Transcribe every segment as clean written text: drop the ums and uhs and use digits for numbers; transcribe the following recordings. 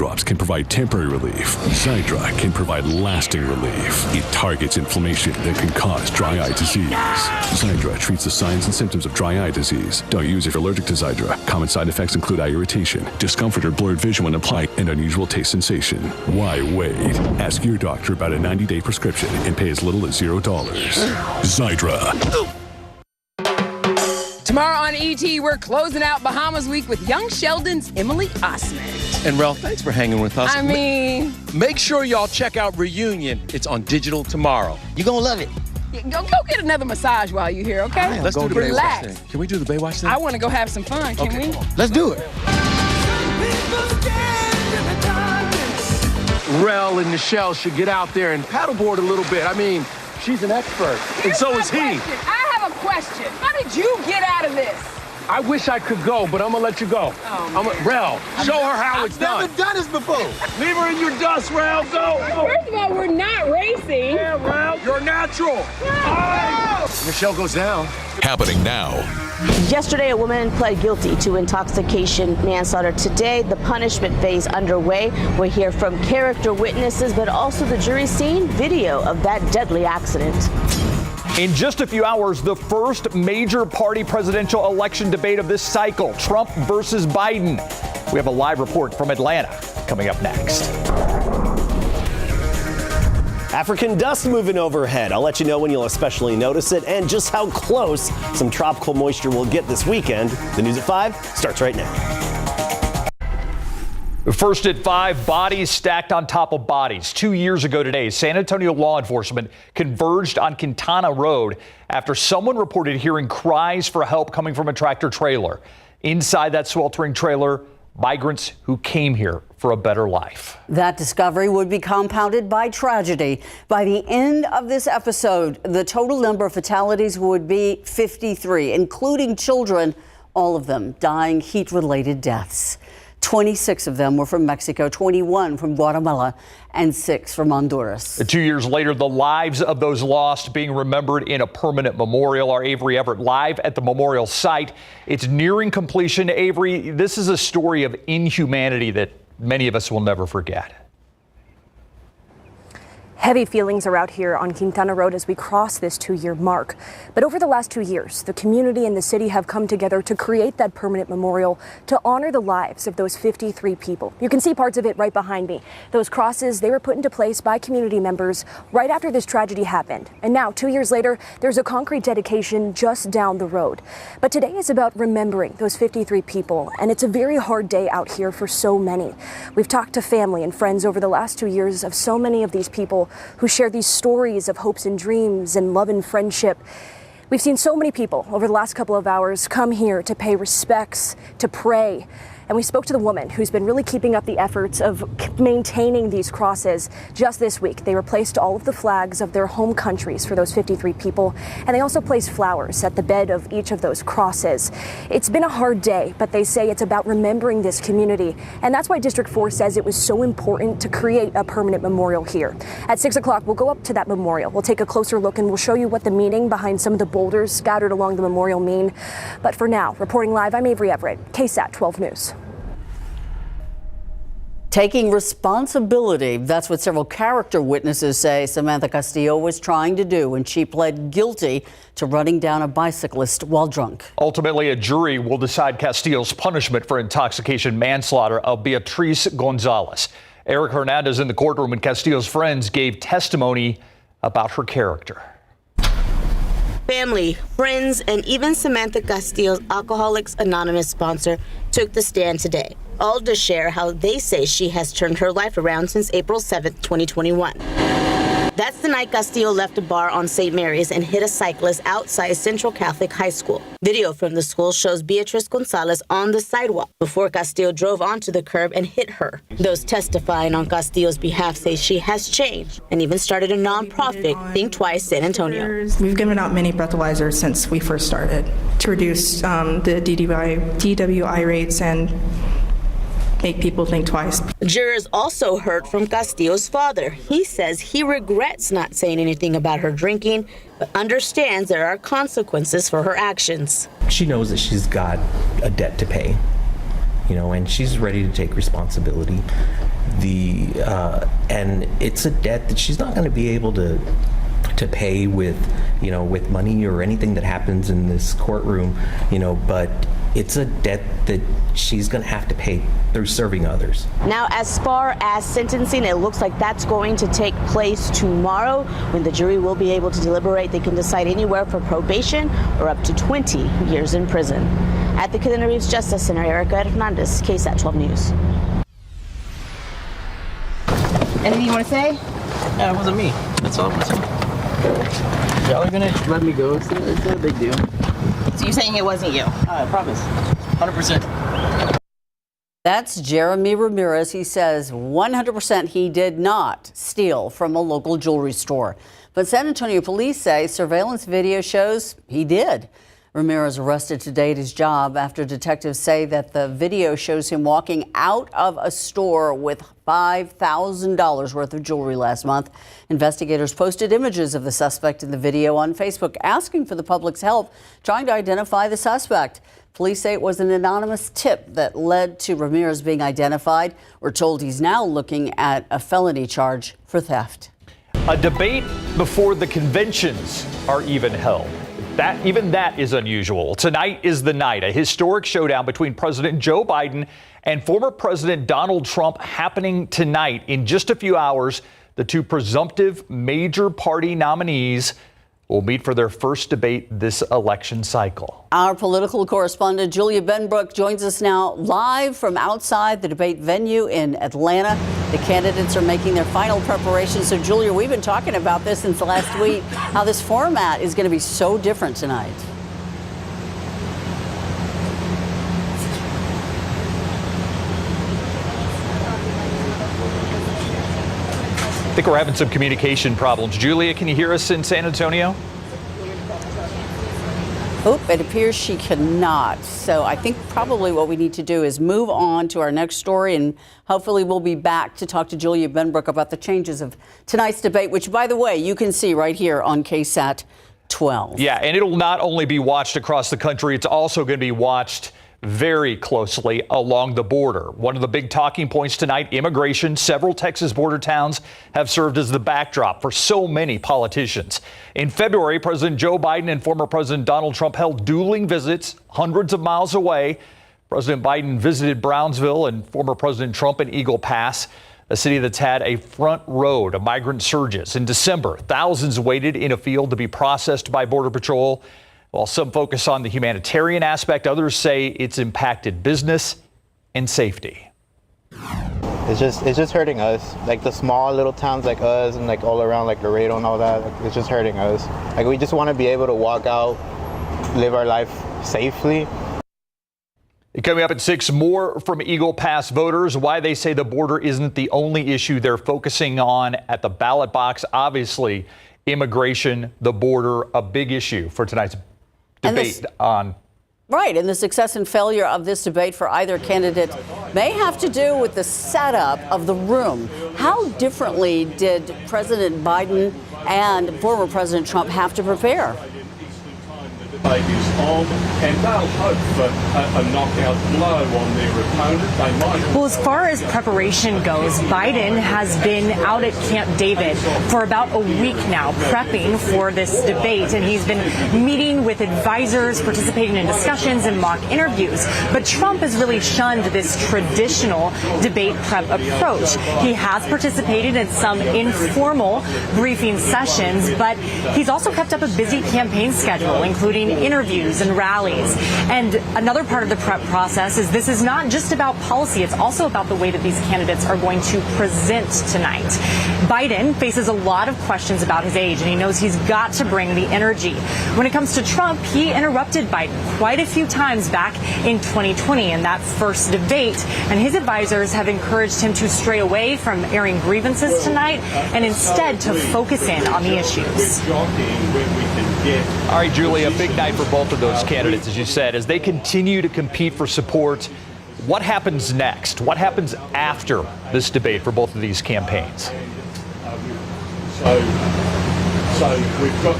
drops can provide temporary relief. Xiidra can provide lasting relief. It targets inflammation that can cause dry eye disease. Xiidra treats the signs and symptoms of dry eye disease. Don't use if you're allergic to Xiidra. Common side effects include eye irritation, discomfort or blurred vision when applied, and unusual taste sensation. Why wait? Ask your doctor about a 90-day prescription and pay as little as $0. Xiidra. Tomorrow on ET, we're closing out Bahamas Week with Young Sheldon's Emily Osment. And Ralph, thanks for hanging with us. I mean... Make sure y'all check out Reunion. It's on digital tomorrow. You're going to love it. Go get another massage while you're here, okay? Let's do the Relax. Baywatch thing. Can we do the Baywatch thing? I want to go have some fun. Can we? Let's do it. Rel and Nichelle should get out there and paddleboard a little bit. I mean, she's an expert, and so is he. I have a question. How did you get out of this? I wish I could go, but I'm gonna let you go. Rel, show her how it's done. I've never done this before. Leave her in your dust, Rel. Go. First of all, we're not racing. Yeah, Rel, you're natural. Oh. Nichelle goes down. Happening now. Yesterday, a woman pled guilty to intoxication manslaughter. Today, the punishment phase underway. We'll hear from character witnesses, but also the jury seeing video of that deadly accident. In just a few hours, the first major party presidential election debate of this cycle, Trump versus Biden. We have a live report from Atlanta coming up next. African dust moving overhead. I'll let you know when you'll especially notice it and just how close some tropical moisture will get this weekend. The news at 5 starts right now. First at 5, bodies stacked on top of bodies. 2 years ago today, San Antonio law enforcement converged on Quintana Road after someone reported hearing cries for help coming from a tractor trailer. Inside that sweltering trailer, migrants who came here for a better life. That discovery would be compounded by tragedy. By the end of this episode, the total number of fatalities would be 53, including children, all of them dying heat-related deaths. 26 of them were from Mexico, 21 from Guatemala, and 6 from Honduras. 2 years later, the lives of those lost being remembered in a permanent memorial. Our Avery Everett live at the memorial site. It's nearing completion. Avery, this is a story of inhumanity that many of us will never forget. Heavy feelings are out here on Quintana Road as we cross this 2-year mark. But over the last 2 years, the community and the city have come together to create that permanent memorial to honor the lives of those 53 people. You can see parts of it right behind me. Those crosses, they were put into place by community members right after this tragedy happened. And now, 2 years later, there's a concrete dedication just down the road. But today is about remembering those 53 people, and it's a very hard day out here for so many. We've talked to family and friends over the last 2 years of so many of these people who share these stories of hopes and dreams and love and friendship. We've seen so many people over the last couple of hours come here to pay respects, to pray. And we spoke to the woman who's been really keeping up the efforts of maintaining these crosses. Just this week, they replaced all of the flags of their home countries for those 53 people. And they also placed flowers at the bed of each of those crosses. It's been a hard day, but they say it's about remembering this community. And that's why District 4 says it was so important to create a permanent memorial here. At 6 o'clock, we'll go up to that memorial. We'll take a closer look and we'll show you what the meaning behind some of the boulders scattered along the memorial mean. But for now, reporting live, I'm Avery Everett, KSAT 12 News. Taking responsibility, that's what several character witnesses say Samantha Castillo was trying to do when she pled guilty to running down a bicyclist while drunk. Ultimately, a jury will decide Castillo's punishment for intoxication manslaughter of Beatriz Gonzalez. Eric Hernandez in the courtroom, and Castillo's friends gave testimony about her character. Family, friends, and even Samantha Castillo's Alcoholics Anonymous sponsor took the stand today, all to share how they say she has turned her life around since April 7th, 2021. That's the night Castillo left a bar on St. Mary's and hit a cyclist outside Central Catholic High School. Video from the school shows Beatriz Gonzalez on the sidewalk before Castillo drove onto the curb and hit her. Those testifying on Castillo's behalf say she has changed and even started a nonprofit, Think Twice San Antonio. We've given out many breathalyzers since we first started to reduce the DWI rates and make people think twice. Jurors also heard from Castillo's father. He says he regrets not saying anything about her drinking, but understands there are consequences for her actions. She knows that she's got a debt to pay, and she's ready to take responsibility. And it's a debt that she's not going to be able to pay with money or anything that happens in this courtroom, but it's a debt that she's going to have to pay through serving others. Now, as far as sentencing, it looks like that's going to take place tomorrow when the jury will be able to deliberate. They can decide anywhere from probation or up to 20 years in prison. At the Killina Reeves Justice Center, Erica Hernandez, KSAT 12 News. Anything you want to say? Yeah, it wasn't me. That's all. Y'all are gonna let me go. It's not a big deal. So you're saying it wasn't you? I promise. 100%. That's Jeremy Ramirez. He says 100% he did not steal from a local jewelry store. But San Antonio police say surveillance video shows he did. Ramirez arrested today at his job after detectives say that the video shows him walking out of a store with $5,000 worth of jewelry last month. Investigators posted images of the suspect in the video on Facebook, asking for the public's help trying to identify the suspect. Police say it was an anonymous tip that led to Ramirez being identified. We're told he's now looking at a felony charge for theft. A debate before the conventions are even held. Even that is unusual. Tonight is the night, a historic showdown between President Joe Biden and former President Donald Trump happening tonight. In just a few hours, the two presumptive major party nominees will meet for their first debate this election cycle. Our political correspondent Julia Benbrook joins us now live from outside the debate venue in Atlanta. The candidates are making their final preparations. So, Julia, we've been talking about this since last week, how this format is going to be so different tonight. I think we're having some communication problems. Julia, can you hear us in San Antonio? Oh, it appears she cannot. So I think probably what we need to do is move on to our next story, and hopefully we'll be back to talk to Julia Benbrook about the changes of tonight's debate, which, by the way, you can see right here on KSAT 12. Yeah, and it'll not only be watched across the country, it's also going to be watched very closely along the border. One of the big talking points tonight, immigration. Several Texas border towns have served as the backdrop for so many politicians. In February, President Joe Biden and former President Donald Trump held dueling visits hundreds of miles away. President Biden visited Brownsville and former President Trump in Eagle Pass, a city that's had a front row to migrant surges. In December, thousands waited in a field to be processed by Border Patrol. While some focus on the humanitarian aspect, others say it's impacted business and safety. It's just hurting us, like the small little towns like us and like all around like Laredo and all that. Like, it's just hurting us. Like we just want to be able to walk out, live our life safely. Coming up at 6, more from Eagle Pass voters, why they say the border isn't the only issue they're focusing on at the ballot box. Obviously, immigration, the border, a big issue for tonight's debate on. Right, and the success and failure of this debate for either candidate may have to do with the setup of the room. How differently did President Biden and former President Trump have to prepare? And they'll hope for a knockout blow on their opponent. Well, as far as preparation goes, Biden has been out at Camp David for about a week now, prepping for this debate, and he's been meeting with advisors, participating in discussions and mock interviews. But Trump has really shunned this traditional debate prep approach. He has participated in some informal briefing sessions, but he's also kept up a busy campaign schedule, including interviews and rallies. And another part of the prep process is this is not just about policy, it's also about the way that these candidates are going to present tonight. Biden faces a lot of questions about his age, and he knows he's got to bring the energy. When it comes to Trump, he interrupted Biden quite a few times back in 2020 in that first debate, and his advisors have encouraged him to stray away from airing grievances tonight and instead to focus in on the issues. All right, Julie, a big night for both of those candidates, as you said, as they continue to compete for support. What happens next? What happens after this debate for both of these campaigns? So we've got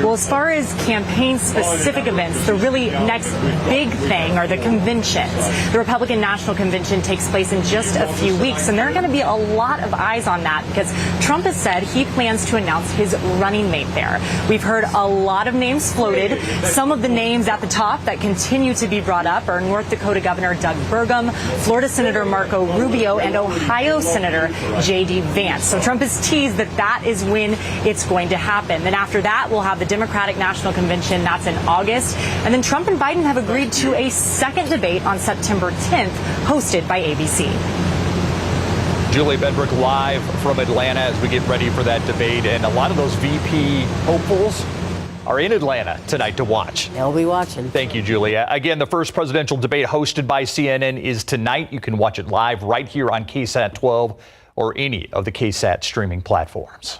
well, as far as campaign-specific events, the really next big thing are the conventions. The Republican National Convention takes place in just a few weeks, and there are going to be a lot of eyes on that because Trump has said he plans to announce his running mate there. We've heard a lot of names floated. Some of the names at the top that continue to be brought up are North Dakota Governor Doug Burgum, Florida Senator Marco Rubio, and Ohio Senator J.D. Vance. So Trump has teased that is when it's going to happen. Then after that, we'll have the Democratic National Convention. That's in August. And then Trump and Biden have agreed to a second debate on September 10th, hosted by ABC. Julie Bedrick live from Atlanta as we get ready for that debate. And a lot of those VP hopefuls are in Atlanta tonight to watch. They'll be watching. Thank you, Julia. Again, the first presidential debate hosted by CNN is tonight. You can watch it live right here on KSAT 12 or any of the KSAT streaming platforms.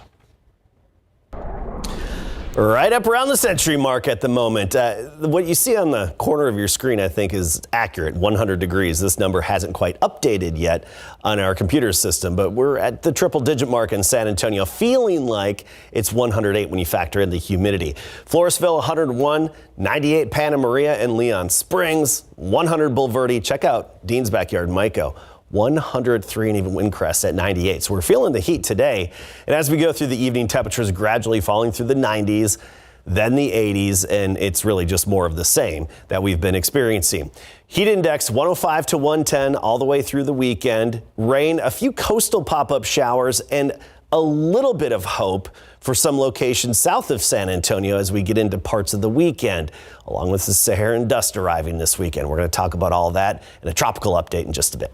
Right up around the century mark at the moment. What you see on the corner of your screen, I think, is accurate. 100 degrees. This number hasn't quite updated yet on our computer system, but we're at the triple-digit mark in San Antonio, feeling like it's 108 when you factor in the humidity. Floresville, 101, 98 Panna Maria and Leon Springs, 100 Bulverde. Check out Dean's Backyard, Mico. 103 and even Windcrest at 98. So we're feeling the heat today. And as we go through the evening, temperatures gradually falling through the 90s, then the 80s, and it's really just more of the same that we've been experiencing. Heat index 105 to 110 all the way through the weekend. Rain, a few coastal pop-up showers, and a little bit of hope for some locations south of San Antonio as we get into parts of the weekend, along with the Saharan dust arriving this weekend. We're going to talk about all that and a tropical update in just a bit.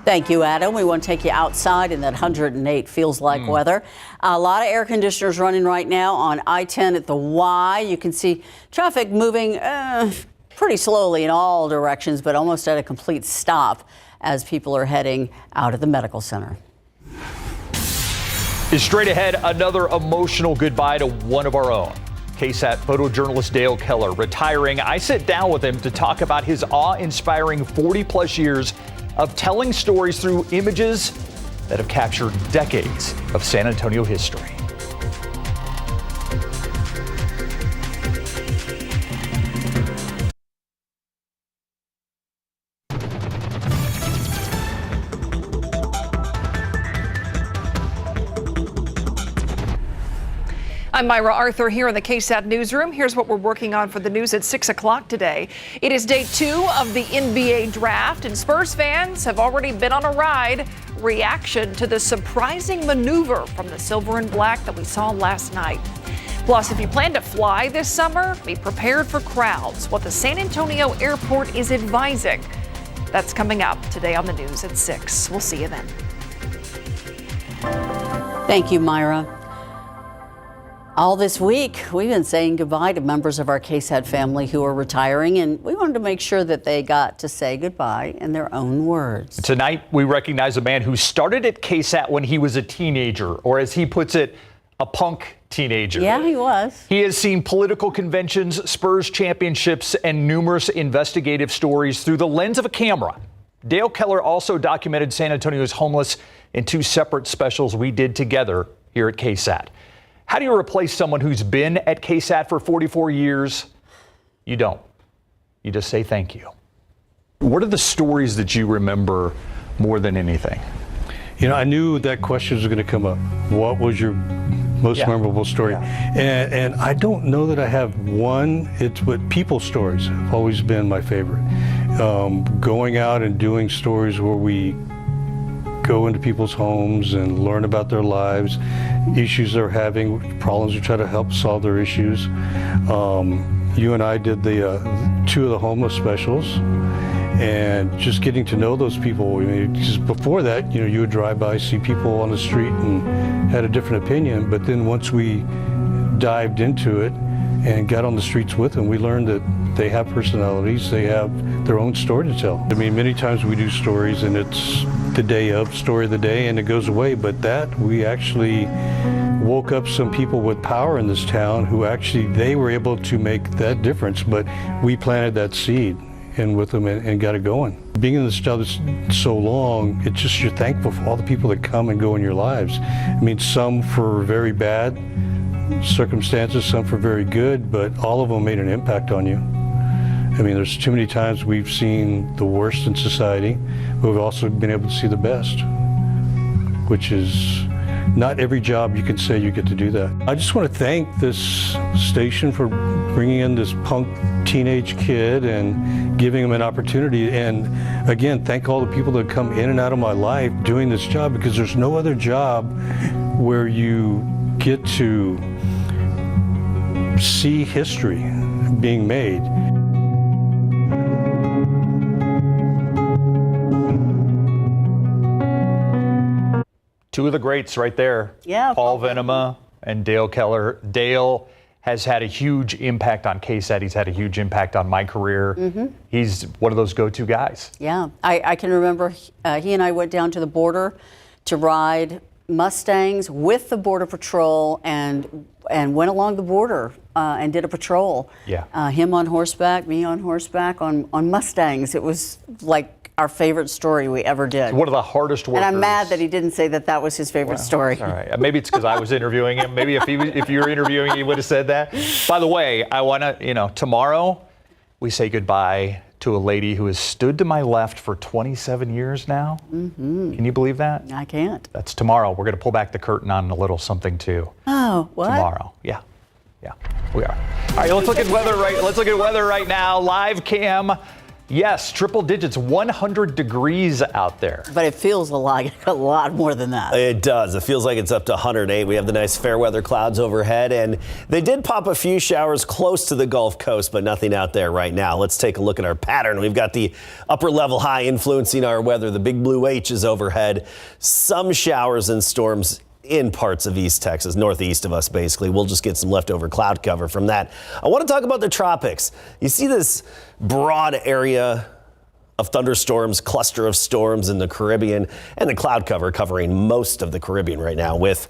Thank you, Adam. We want to take you outside in that 108 feels like weather. A lot of air conditioners running right now on I-10 at the Y. You can see traffic moving pretty slowly in all directions, but almost at a complete stop as people are heading out of the medical center. Straight ahead, another emotional goodbye to one of our own. KSAT photojournalist Dale Keller retiring. I sit down with him to talk about his awe-inspiring 40-plus years of telling stories through images that have captured decades of San Antonio history. I'm Myra Arthur here in the KSAT newsroom. Here's what we're working on for the news at 6 o'clock today. It is day 2 of the NBA draft, and Spurs fans have already been on a ride. Reaction to the surprising maneuver from the silver and black that we saw last night. Plus, if you plan to fly this summer, be prepared for crowds. What the San Antonio airport is advising. That's coming up today on the news at 6. We'll see you then. Thank you, Myra. All this week, we've been saying goodbye to members of our KSAT family who are retiring, and we wanted to make sure that they got to say goodbye in their own words. Tonight, we recognize a man who started at KSAT when he was a teenager, or as he puts it, a punk teenager. Yeah, he was. He has seen political conventions, Spurs championships, and numerous investigative stories through the lens of a camera. Dale Keller also documented San Antonio's homeless in 2 separate specials we did together here at KSAT. How do you replace someone who's been at KSAT for 44 years? You don't. You just say thank you. What are the stories that you remember more than anything? You know, I knew that question was going to come up. What was your most memorable story? Yeah. And I don't know that I have one. It's what people stories have always been my favorite. Going out and doing stories where we go into people's homes and learn about their lives, issues they're having, problems, we try to help solve their issues. You and I did the 2 of the homeless specials, and just getting to know those people. I mean, just before that, you know, you would drive by, see people on the street and had a different opinion, but then once we dived into it and got on the streets with them, we learned that they have personalities, they have their own story to tell. I mean, many times we do stories and it's the day of, story of the day, and it goes away, but that we actually woke up some people with power in this town who actually, they were able to make that difference, but we planted that seed. in with them and got it going. Being in this job so long, it's just you're thankful for all the people that come and go in your lives. I mean, some for very bad circumstances, some for very good, but all of them made an impact on you. I mean, there's too many times we've seen the worst in society, but we've also been able to see the best, which is not every job you can say you get to do that. I just want to thank this station for bringing in this punk teenage kid and giving him an opportunity. And again, thank all the people that come in and out of my life doing this job, because there's no other job where you get to see history being made. Two of the greats right there. Yeah. Paul Venema and Dale Keller. Dale has had a huge impact on KSAT. He's had a huge impact on my career. Mm-hmm. He's one of those go-to guys. Yeah, I can remember he and I went down to the border to ride Mustangs with the Border Patrol and went along the border and did a patrol. Yeah. Him on horseback, me on horseback on Mustangs. It was like our favorite story we ever did. One of the hardest workers. And I'm mad that he didn't say that was his favorite story. All right. Maybe it's because I was interviewing him. Maybe if you were interviewing, he would have said that. By the way, I want to, tomorrow we say goodbye to a lady who has stood to my left for 27 years now. Mm-hmm. Can you believe that? I can't. That's tomorrow. We're going to pull back the curtain on a little something too. Oh, what? Tomorrow. Yeah. We are. All right. Let's look at weather right now. Live cam. Yes, triple digits, 100 degrees out there. But it feels a lot more than that. It does. It feels like it's up to 108. We have the nice fair weather clouds overhead, and they did pop a few showers close to the Gulf Coast, but nothing out there right now. Let's take a look at our pattern. We've got the upper level high influencing our weather. The big blue H is overhead. Some showers and storms in parts of East Texas, northeast of us, basically. We'll just get some leftover cloud cover from that. I want to talk about the tropics. You see this broad area of thunderstorms, cluster of storms in the Caribbean, and the cloud cover covering most of the Caribbean right now with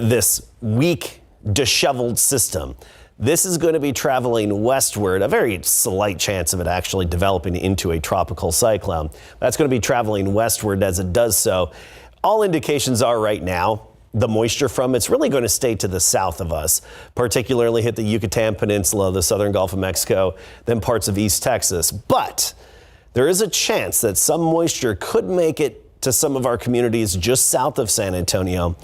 this weak, disheveled system. This is going to be traveling westward, a very slight chance of it actually developing into a tropical cyclone. That's going to be traveling westward as it does so. All indications are right now the moisture from it's really going to stay to the south of us, particularly hit the Yucatan Peninsula, the southern Gulf of Mexico, then parts of East Texas. But there is a chance that some moisture could make it to some of our communities just south of San Antonio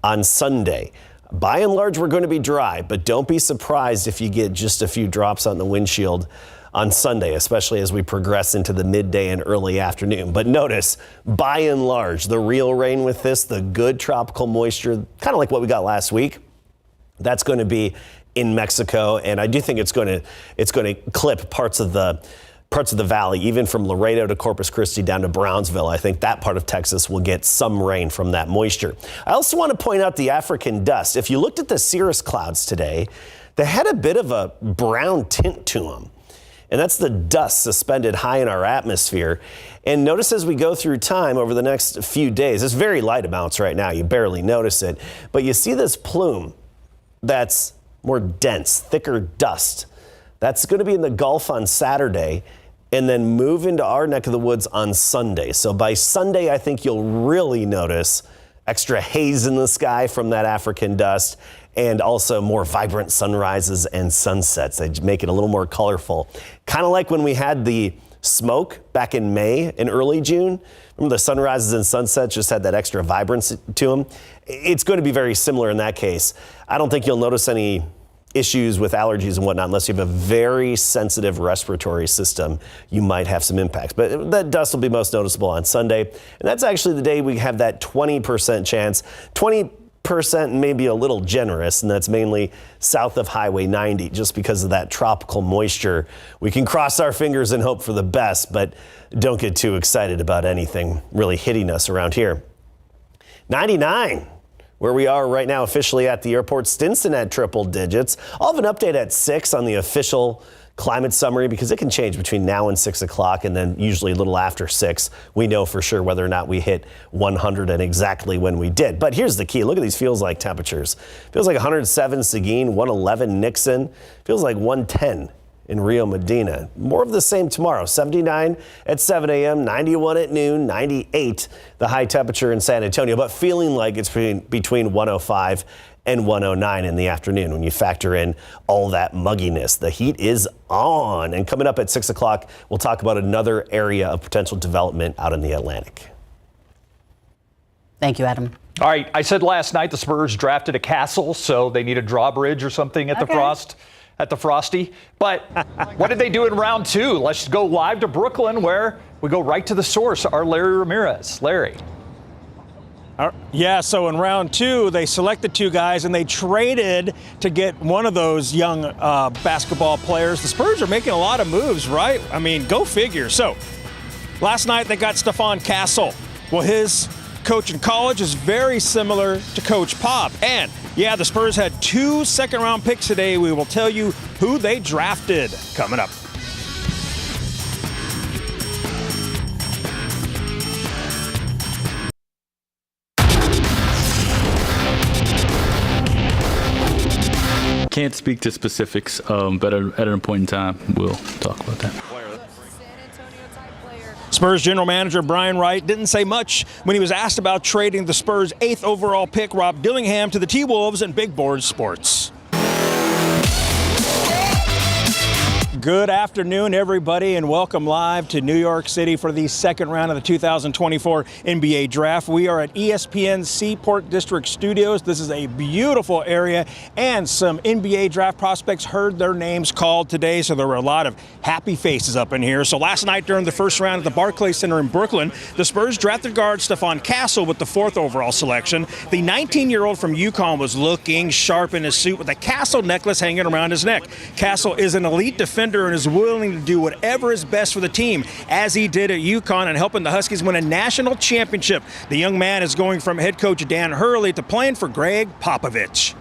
on Sunday. By and large, we're going to be dry, but don't be surprised if you get just a few drops on the windshield on Sunday, especially as we progress into the midday and early afternoon. But notice, by and large, the real rain with this, the good tropical moisture, kind of like what we got last week, that's going to be in Mexico. And I do think it's going to clip parts of the valley, even from Laredo to Corpus Christi down to Brownsville. I think that part of Texas will get some rain from that moisture. I also want to point out the African dust. If you looked at the cirrus clouds today, they had a bit of a brown tint to them. And that's the dust suspended high in our atmosphere. And notice as we go through time over the next few days, it's very light amounts right now. You barely notice it. But you see this plume that's more dense, thicker dust. That's going to be in the Gulf on Saturday and then move into our neck of the woods on Sunday. So by Sunday, I think you'll really notice extra haze in the sky from that African dust, and also more vibrant sunrises and sunsets. They make it a little more colorful. Kind of like when we had the smoke back in May and early June. Remember the sunrises and sunsets just had that extra vibrance to them? It's going to be very similar in that case. I don't think you'll notice any issues with allergies and whatnot unless you have a very sensitive respiratory system. You might have some impacts, but that dust will be most noticeable on Sunday. And that's actually the day we have that 20% chance. 20% may be a little generous, and that's mainly south of Highway 90 just because of that tropical moisture. We can cross our fingers and hope for the best, but don't get too excited about anything really hitting us around here. 99. Where we are right now officially at the airport. Stinson at triple digits. I'll have an update at 6 on the official climate summary because it can change between now and 6 o'clock, and then usually a little after 6 we know for sure whether or not we hit 100 and exactly when we did. But here's the key. Look at these feels like temperatures. Feels like 107 Seguin, 111 Nixon. Feels like 110 in Rio Medina. More of the same tomorrow. 79 at 7 a.m., 91 at noon, 98 the high temperature in San Antonio, but feeling like it's between 105 and 109 in the afternoon when you factor in all that mugginess. The heat is on. And coming up at 6 o'clock, we'll talk about another area of potential development out in the Atlantic. Thank you, Adam. All right, I said last night the Spurs drafted a castle, so they need a drawbridge or something at the Frosty. But what did they do in round 2? Let's go live to Brooklyn, where we go right to the source, our Larry Ramirez. Larry. Yeah, so in round 2, they selected 2 guys and they traded to get one of those young basketball players. The Spurs are making a lot of moves, right? I mean, go figure. So last night they got Stephon Castle. Well, his coach in college is very similar to Coach Pop. And yeah, the Spurs had 2 second-round picks today. We will tell you who they drafted coming up. Can't speak to specifics, but at an point in time, we'll talk about that. Spurs general manager Brian Wright didn't say much when he was asked about trading the Spurs' 8th overall pick, Rob Dillingham, to the T-Wolves in Big Board Sports. Good afternoon, everybody, and welcome live to New York City for the second round of the 2024 NBA Draft. We are at ESPN's Seaport District Studios. This is a beautiful area, and some NBA draft prospects heard their names called today, so there were a lot of happy faces up in here. So last night during the first round at the Barclays Center in Brooklyn, the Spurs drafted guard Stephon Castle with the 4th overall selection. The 19-year-old from UConn was looking sharp in his suit with a Castle necklace hanging around his neck. Castle is an elite defender and is willing to do whatever is best for the team, as he did at UConn and helping the Huskies win a national championship. The young man is going from head coach Dan Hurley to playing for Greg Popovich.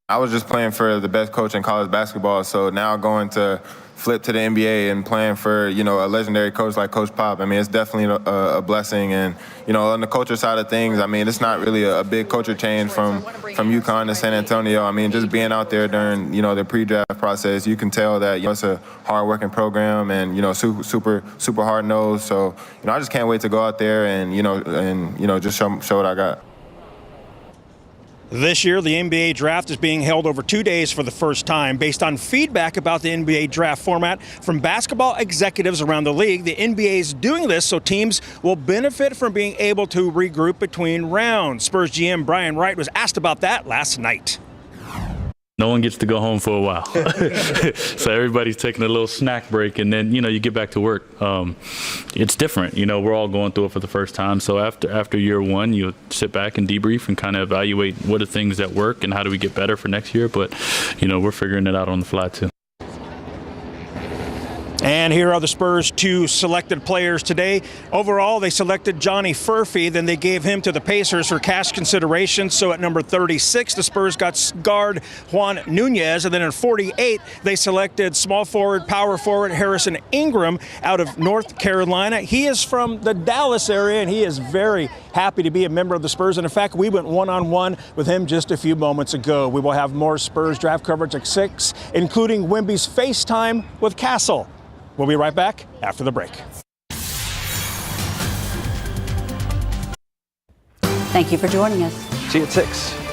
I was just playing for the best coach in college basketball, so now going to flip to the NBA and playing for, a legendary coach like Coach Pop, I mean, it's definitely a blessing. And, on the culture side of things, I mean, it's not really a big culture change from UConn to San Antonio. I mean, just being out there during, the pre-draft process, you can tell that, it's a hard-working program and, super hard-nosed. So, I just can't wait to go out there and, just show what I got. This year, the NBA draft is being held over 2 days for the first time. Based on feedback about the NBA draft format from basketball executives around the league, the NBA is doing this so teams will benefit from being able to regroup between rounds. Spurs GM Brian Wright was asked about that last night. No one gets to go home for a while. So everybody's taking a little snack break, and then, you get back to work. It's different. We're all going through it for the first time. So after year one, you sit back and debrief and kind of evaluate what are things that work and how do we get better for next year. But, we're figuring it out on the fly, too. And here are the Spurs' 2 selected players today. Overall, they selected Johnny Furphy. Then they gave him to the Pacers for cash consideration. So at number 36, the Spurs got guard Juan Nunez. And then at 48, they selected small forward, power forward Harrison Ingram out of North Carolina. He is from the Dallas area, and he is very happy to be a member of the Spurs. And in fact, we went one-on-one with him just a few moments ago. We will have more Spurs draft coverage at 6, including Wemby's FaceTime with Castle. We'll be right back after the break. Thank you for joining us. See you at 6.